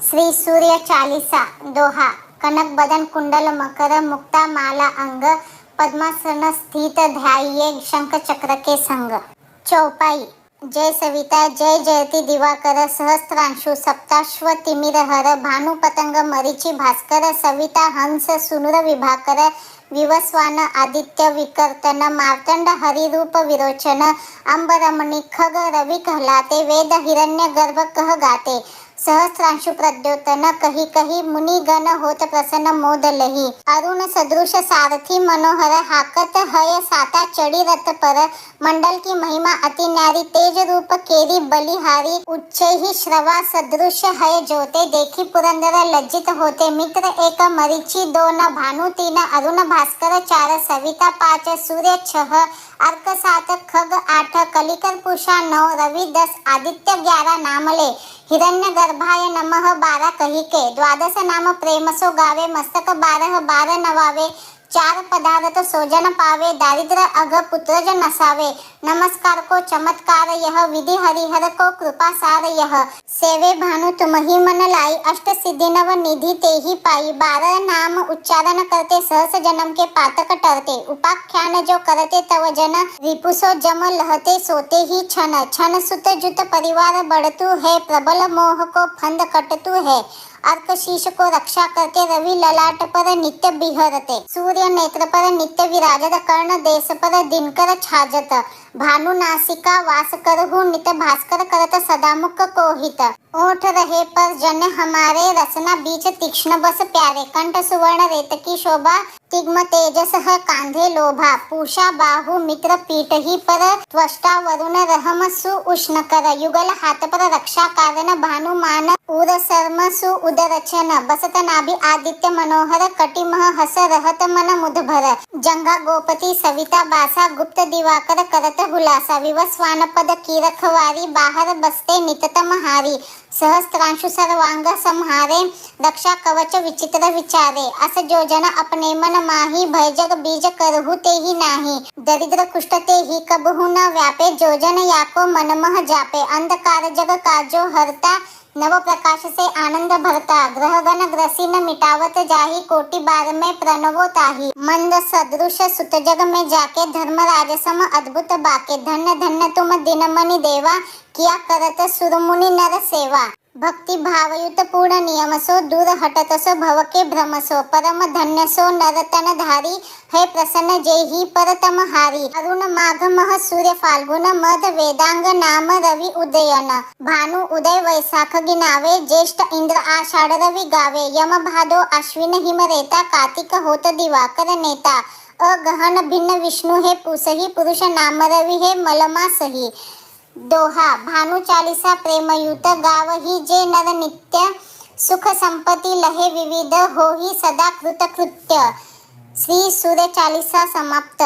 श्री सूर्य चालीसा दोहा। कनक बदन कुंडल मकर मुक्ता माला अंग पद्मासन स्थित ध्याये शंख चक्र के संग। चौपाई। जय सविता जय जयति दिवाकर सहस्त्रांशु सप्ताश्व तिमिरहर भानु पतंग मरीचि भास्कर सविता हंस सुनुर विभाकर विवस्वान आदित्य विकर्तन मार्तंड हरिरूप विरोचन अंबरमणि खग रवि कहलाते वेद हिरण्य गर्भ कह गाते सहस्त्रांशु प्रद्योतन कही कही मुनिगण होत प्रसन्न मोद लही अरुण सदृश सारथी मनोहर हाकत हय साता चढ़ी रथ पर मंडल की महिमा अति न्यारी तेज रूप केरी बलिहारी उच्च ही श्रवा सदृश हय जोते देखी पुरंदर लज्जित होते मित्र एक मरीचि दो न भानु तीन अरुण भास्कर चार सविता पाँच सूर्य छह अर्क सात खग आठ कलिकर पुषा नौ रवि 10 आदित्य 11 नामले हिरण्य गर्भाय नमः 12 कही के द्वादश नाम प्रेम सो गावे मस्तक 12 नवावे 4 पदार्थ सोजन पावे दारिद्र अघ पुत्र जन नसावे नमस्कार को चमत्कार यह विधि हरिहर को कृपा सार यह सेवे भानु तुम ही मन लाई अष्ट सिद्धि नव निधि ते ही पाई 12 नाम उच्चारण करते सहस जन्म के पातक टरते उपाख्यान जो करते तव जन रिपुसो जम लहते सोते ही छन छन सुत जुत परिवार बढ़तु है प्रबल मोह को फंद कटतु है अर्क शीश को रक्षा करके रवि ललाट पर नित्य बिहरते सूर्य नेत्र पर नित्य विराजत कर्ण देश पर दिनकर छाजत भानु नासिका वास करहु नित भास्कर करत सदामुख कोहित ओठ रहे पर जन हमारे रसना बीच तीक्ष्ण बस प्यारे कंठ सुवर्ण रेत की शोभा तिग्म तेजस है कांधे लोभा पूषा बाहु मित्र पीठ ही पर त्वष्टा वरुण रहम सु उष्ण कर युगल हाथ पर रक्षा कारण भानु मान उर सर्म सु उदरचन बसत नाभि आदित्य मनोहर कटिमह हस रहत मन मुद भर जंगा गोपति सविता बासा गुप्त दिवाकर करत हुलासा विवस्वान पद कीरखवारी बाहर बसते निततम हारी सहस्त्रांशु सर्वांग संहारे रक्षा कवच विचित्र विचारे अस जो जन अपने मन माही भय जग बीज करहु ते ही नाही दरिद्र कुष्ठ ते ही कबहु न व्यापे जो जन याको मनमह जापे अंधकार जग काजो हरता नव प्रकाश से आनंद भरता ग्रहगण ग्रसी न मिटावत जाही कोटि बार में प्रणवो ताही मंद सदृश सुत जग में जाके धर्म राजसम अद्भुत बाके धन्य धन्य तुम दिन मणि देवा किया करत सुरमुनि नर सेवा भक्ति भावयुत पूर्ण नियम सो दूर हटत सो भव के भ्रम सो परम धन्य सो नरतन धारी है प्रसन्न जय ही परतम हारी अरुण माघ मह सूर्य फाल्गुन मध वेदांग नाम रवि उदयन भानु उदय वैशाख गिनावे ज्येष्ठ इंद्र आषाढ़ रवि गावे यम भादो अश्विन हिम रेता कार्तिक होत दिवाकर नेता अगहन भिन्न विष्णु है पुसही पुरुष नाम रवि है मलमा सही दोहा। भानु चालीसा प्रेमयुत गावही जे नर नित्य सुख संपत्ति लहे विविध होही सदा कृतकृत्य। श्री सूर्य चालीसा समाप्त।